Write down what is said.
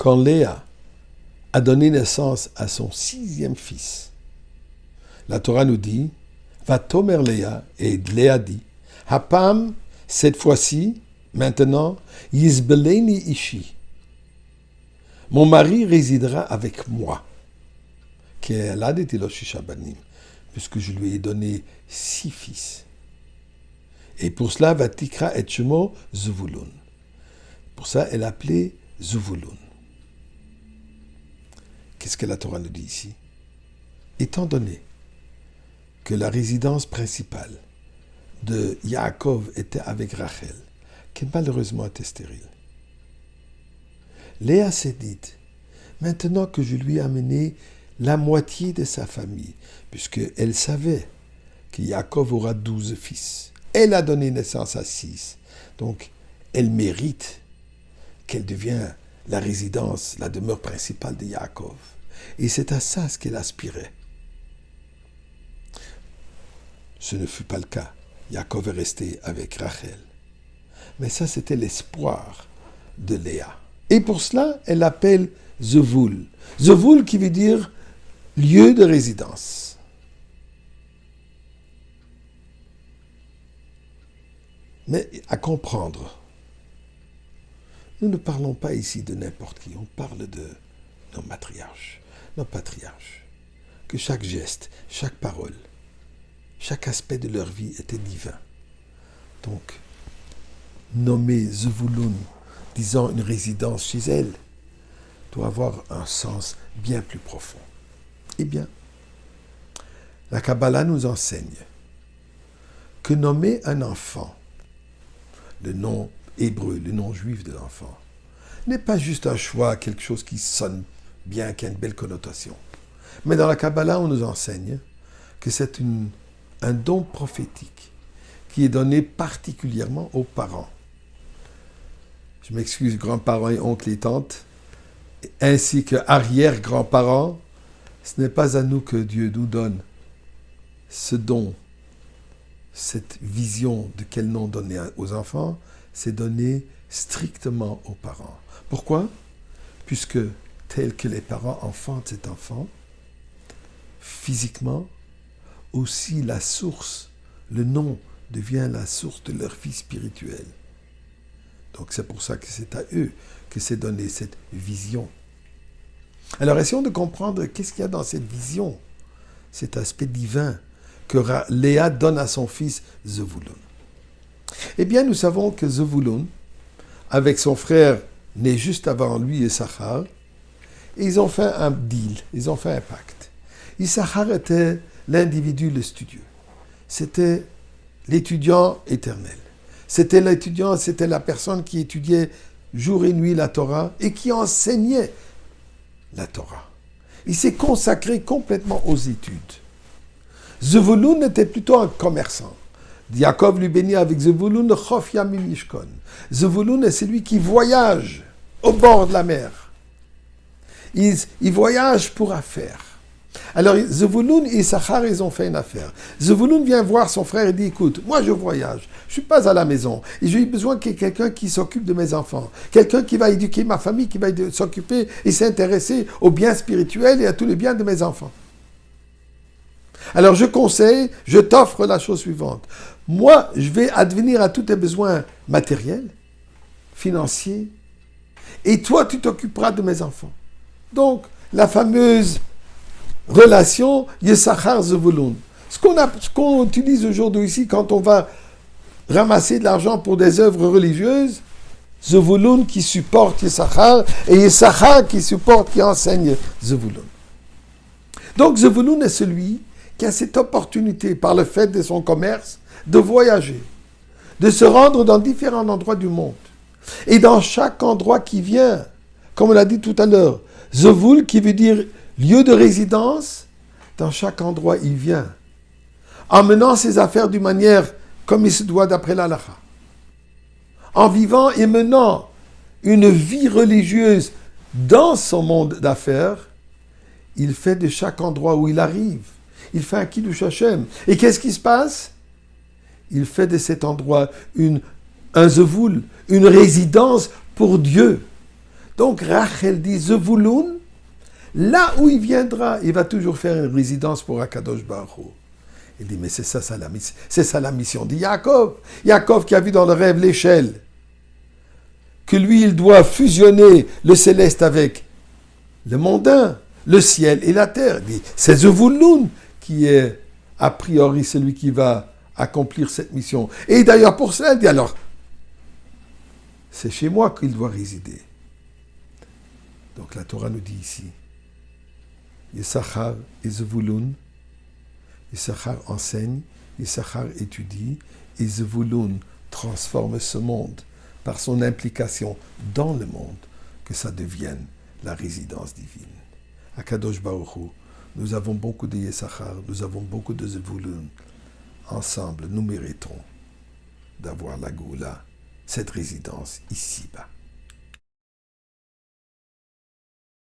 quand Léa a donné naissance à son 6e fils, la Torah nous dit, Vatomer Léa, et Léa dit, Hapam, cette fois-ci, maintenant, Yizbeleni Ishi, mon mari résidera avec moi, puisque je lui ai donné 6 fils. Et pour cela, Vatikra et Shemo Zvulun. Pour ça, elle appelait Zvulun. Qu'est-ce que la Torah nous dit ici? Étant donné que la résidence principale de Yaakov était avec Rachel, qui malheureusement était stérile, Léa s'est dit, maintenant que je lui ai amené la moitié de sa famille, puisqu'elle savait que Yaakov aura 12 fils, elle a donné naissance à 6, donc elle mérite qu'elle devienne la résidence, la demeure principale de Yaakov. Et c'est à ça ce qu'elle aspirait. Ce ne fut pas le cas. Yaakov est resté avec Rachel. Mais ça, c'était l'espoir de Léa. Et pour cela, elle l'appelle Zevul. Zevul qui veut dire lieu de résidence. Mais à comprendre, nous ne parlons pas ici de n'importe qui, on parle de nos matriarches, nos patriarches, que chaque geste, chaque parole, chaque aspect de leur vie était divin. Donc, nommer Zvulun, disant une résidence chez elle, doit avoir un sens bien plus profond. Eh bien, la Kabbalah nous enseigne que nommer un enfant, le nom hébreu, le nom juif de l'enfant, n'est pas juste un choix, quelque chose qui sonne bien, qui a une belle connotation. Mais dans la Kabbalah, on nous enseigne que c'est un don prophétique qui est donné particulièrement aux parents. Je m'excuse, grands-parents et oncles et tantes, ainsi que arrière-grands-parents, ce n'est pas à nous que Dieu nous donne ce don, cette vision de quel nom donner aux enfants, c'est donné strictement aux parents. Pourquoi? Puisque tel que les parents enfantent cet enfant, physiquement, aussi la source, le nom devient la source de leur vie spirituelle. Donc c'est pour ça que c'est à eux que c'est donné cette vision. Alors essayons de comprendre qu'est-ce qu'il y a dans cette vision, cet aspect divin que Léa donne à son fils Zvulun. Eh bien, nous savons que Zvulun, avec son frère né juste avant lui, Issachar, ils ont fait un deal, ils ont fait un pacte. Issachar était l'individu, le studieux. C'était l'étudiant éternel. C'était l'étudiant, c'était la personne qui étudiait jour et nuit la Torah et qui enseignait la Torah. Il s'est consacré complètement aux études. Zvulun était plutôt un commerçant. Yaakov lui bénit avec Zvulun, Chof Yamim Yishkon. Zvulun est celui qui voyage au bord de la mer. Il voyage pour affaires. Alors, Zvulun et Issachar, ils ont fait une affaire. Zvulun vient voir son frère et dit, écoute, moi je voyage, je ne suis pas à la maison, et j'ai besoin qu'il y ait quelqu'un qui s'occupe de mes enfants, quelqu'un qui va éduquer ma famille, qui va s'occuper et s'intéresser aux biens spirituels et à tous les biens de mes enfants. Alors je conseille, je t'offre la chose suivante. Moi, je vais advenir à tous tes besoins matériels, financiers, et toi, tu t'occuperas de mes enfants. Donc, la fameuse relation Issachar-Zvulun. Ce qu'on utilise aujourd'hui ici, quand on va ramasser de l'argent pour des œuvres religieuses, Zvulun qui supporte Issachar, et Issachar qui supporte, qui enseigne Zvulun. Donc, Zvulun est celui qui a cette opportunité, par le fait de son commerce, de voyager, de se rendre dans différents endroits du monde. Et dans chaque endroit qui vient, comme on l'a dit tout à l'heure, Zvul qui veut dire lieu de résidence, dans chaque endroit il vient, en menant ses affaires d'une manière comme il se doit d'après l'halakha, en vivant et menant une vie religieuse dans son monde d'affaires, il fait de chaque endroit où il arrive, il fait un Kiddush Hashem. Et qu'est-ce qui se passe? Il fait de cet endroit un Zvul, une résidence pour Dieu. Donc Rachel dit Zevulun, là où il viendra, il va toujours faire une résidence pour Akadosh Baruch Hu. Il dit, mais c'est ça la mission de Yaakov. Yaakov qui a vu dans le rêve l'échelle, que lui, il doit fusionner le céleste avec le mondain, le ciel et la terre. Il dit, c'est Zevulun qui est a priori celui qui va accomplir cette mission. Et d'ailleurs, pour cela, il dit, alors, c'est chez moi qu'il doit résider. Donc la Torah nous dit ici, Yissachar et Zevulun, Yissachar enseigne, Yissachar étudie, et Zevulun transforme ce monde par son implication dans le monde, que ça devienne la résidence divine. À Kadosh Baruch Hu, nous avons beaucoup de Yissachar, nous avons beaucoup de Zevulun. Ensemble, nous méritons d'avoir la Goula, cette résidence ici-bas.